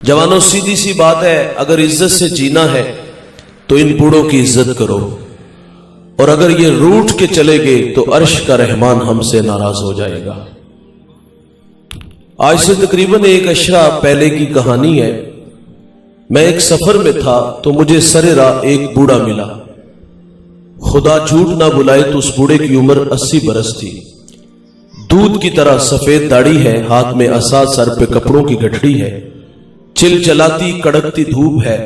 जवानों, सीधी सी बात है, अगर इज्जत से जीना है तो इन बूढ़ों की इज्जत करो, और अगर ये रूठ के चले गए तो अर्श का रहमान हमसे नाराज हो जाएगा। आज से तकरीबन एक अशरा पहले की कहानी है। मैं एक सफर में था तो मुझे सरेरा एक बूढ़ा मिला। खुदा झूठ ना बुलाए तो उस बूढ़े की उम्र 80 बरस थी। दूध की तरह सफेद दाढ़ी है, हाथ में असा, सर पे कपड़ों की गठड़ी है, चिलचिलाती कड़कती धूप है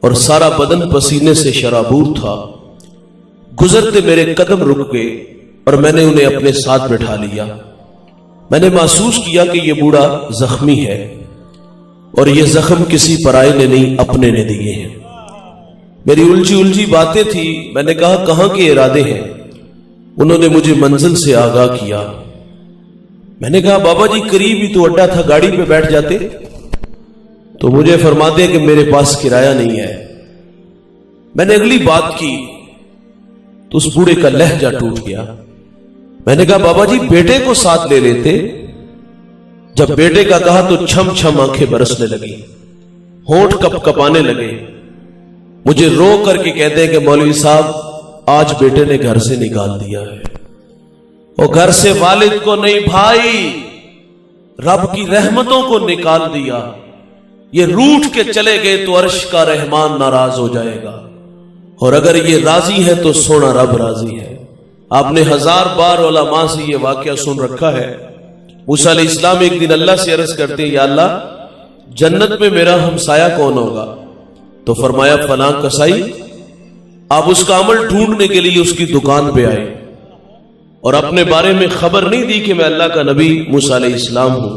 और सारा बदन पसीने से शराबूर था। गुजरते मेरे कदम रुक गए और मैंने उन्हें अपने साथ बैठा लिया। मैंने महसूस किया कि यह बूढ़ा जख्मी है और यह जख्म किसी पराये ने नहीं, अपने ने दिए हैं। मेरी उलझी उलझी बातें थी। मैंने कहा, कहां के इरादे हैं? उन्होंने मुझे मंजिल से आगाह किया। मैंने कहा, बाबा जी करीब ही तो अड्डा था, गाड़ी पे बैठ जाते। तो मुझे फरमाते कि मेरे पास किराया नहीं है। मैंने अगली बात की तो उस बूढ़े का लहजा टूट गया। मैंने कहा, बाबा जी बेटे को साथ ले लेते। जब बेटे का कहा तो छम छम आंखें बरसने लगी, होंठ कप कपाने लगे। मुझे रो करके कहते हैं कि मौलवी साहब, आज बेटे ने घर से निकाल दिया है। और घर से वालिद को नहीं भाई, रब की रहमतों को निकाल दिया। ये रूठ के चले गए तो अर्श का रहमान नाराज हो जाएगा, और अगर ये राजी है तो सोना रब राजी है। आपने 1000 बार उलमा से ये वाकया सुन रखा है। मूसा अलैहिस्सलाम एक दिन अल्लाह से अर्ज करते हैं, या अल्लाह जन्नत में मेरा हमसाया कौन होगा? तो फरमाया फलां कसाई। आप उसका अमल ढूंढने के लिए उसकी दुकान पे आए और अपने बारे में खबर नहीं दी कि मैं अल्लाह का नबी मूसा अलैहिस्सलाम हूं।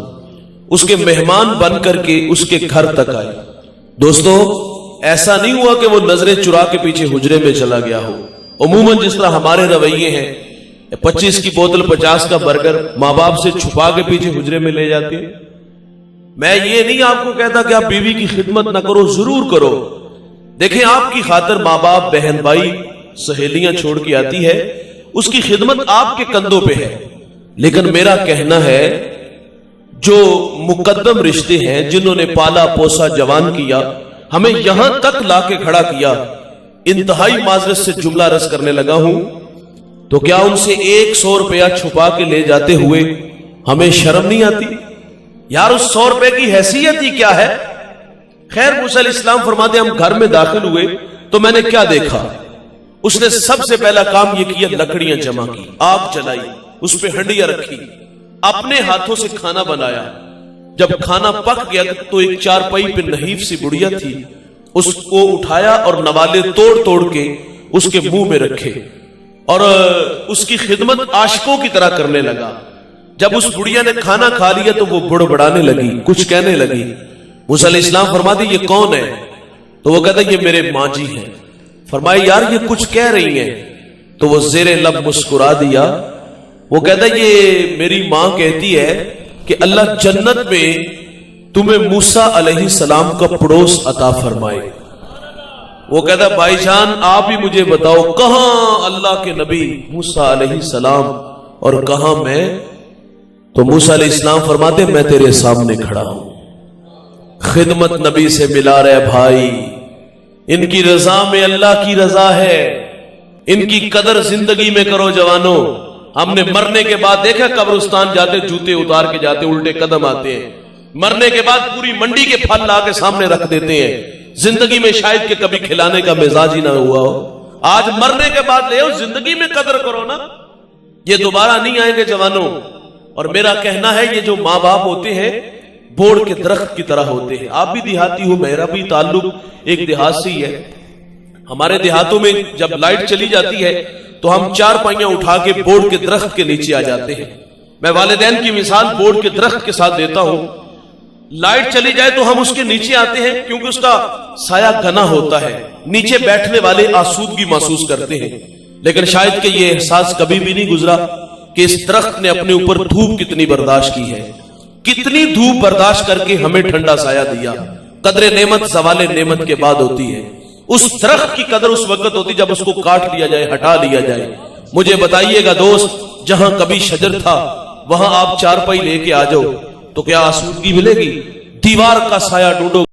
उसके मेहमान बन करके उसके घर तक आए। दोस्तों, ऐसा नहीं हुआ कि वो नजरें चुरा के पीछे हुजरे में चला गया हो। अमूमन जिस तरह हमारे रवैये हैं, 25 की बोतल 50 का बर्गर माँ बाप से छुपा के पीछे हुजरे में ले जाते हैं। मैं ये नहीं आपको कहता कि आप बीवी की खिदमत ना करो, जरूर करो। देखें, आपकी खातिर माँ बाप, बहन भाई, सहेलियां छोड़ के आती है, उसकी खिदमत आपके कंधों पे है। लेकिन मेरा कहना है, जो मुकद्दम रिश्ते हैं, जिन्होंने पाला पोसा जवान किया, हमें यहां तक लाके खड़ा किया, इंतहाई माजरत से जुमला रस करने लगा हूं, तो क्या उनसे 100 रुपया छुपा के ले जाते हुए हमें शर्म नहीं आती? यार, उस 100 रुपए की हैसियत ही क्या है? खैर, मूसा अलैहिस्सलाम फरमाते, हम घर में दाखिल हुए तो मैंने क्या देखा? उसने सबसे पहला काम यह किया, लकड़ियां जमा की, आग जलाई, उस पर हंडियां रखी, अपने हाथों से खाना बनाया। जब खाना पक गया तो एक चारपाई पे नहीफ सी बुढ़िया थी, उसको उठाया और नवाले तोड़ तोड़ के उसके मुंह में रखे और उसकी खिदमत आशिकों की तरह करने लगा। जब उस बुढ़िया ने खाना खा लिया तो वो बुड़बड़ाने लगी, कुछ कहने लगी। मूसा अलैहिस्सलाम फरमाते, ये कौन है? तो वो कहता, ये मेरे माँ जी हैं। फरमाया, यार ये कुछ कह रही हैं। तो वो जेरे लब मुस्कुरा दिया। वो कहता, ये मेरी माँ कहती है कि अल्लाह जन्नत में तुम्हें मूसा अलैहिस्सलाम का पड़ोस अता फरमाए। वो कहता, भाईजान आप ही मुझे बताओ, कहां अल्लाह के नबी मूसा अलैहिस्सलाम और कहां मैं? तो मूसा अलैहिस्सलाम फरमाते, मैं तेरे सामने खड़ा हूं, खिदमत नबी से मिला रहे भाई। इनकी रजा में अल्लाह की रजा है, इनकी कदर जिंदगी में करो जवानों। हमने मरने के बाद देखा, कब्रिस्तान जाते जूते उतार के जाते, उल्टे कदम आते हैं। मरने के बाद पूरी मंडी के फल ला के सामने रख देते हैं। जिंदगी में शायद के कभी खिलाने का मिजाज ही ना हुआ हो, आज मरने के बाद ले आओ, जिंदगी में कदर करो ना। ये दोबारा नहीं आएंगे जवानों। और मेरा कहना है, ये जो माँ बाप होते हैं बोड़ के दरख्त की तरह होते हैं। आप भी देहाती हो, मेरा भी ताल्लुक एक देहात से ही है। हमारे देहातों में जब लाइट चली जाती है तो हम 4 पाइयां उठा के बोड़ के दरख्त के नीचे आ जाते हैं। मैं वालिदैन की मिसाल बोड़ के दरख्त के साथ देता हूं। लाइट चली जाए तो हम उसके नीचे आते हैं, क्योंकि उसका साया घना होता है, नीचे बैठने वाले आसूदगी महसूस करते हैं। लेकिन शायद कि ये एहसास कभी भी नहीं गुजरा कि इस दरख्त ने अपने ऊपर धूप कितनी बर्दाश्त की है, कितनी धूप बर्दाश्त करके हमें ठंडा साया दिया। कदरे नेमत ज़वाले नेमत के बाद होती है। उस दरख्त की कदर उस वक्त होती जब उसको काट लिया जाए, हटा लिया जाए। मुझे बताइएगा दोस्त, जहां कभी शजर था वहां आप चारपाई लेके आ जाओ तो क्या आसूदगी मिलेगी? دیوار کا سایہ ڈھونڈو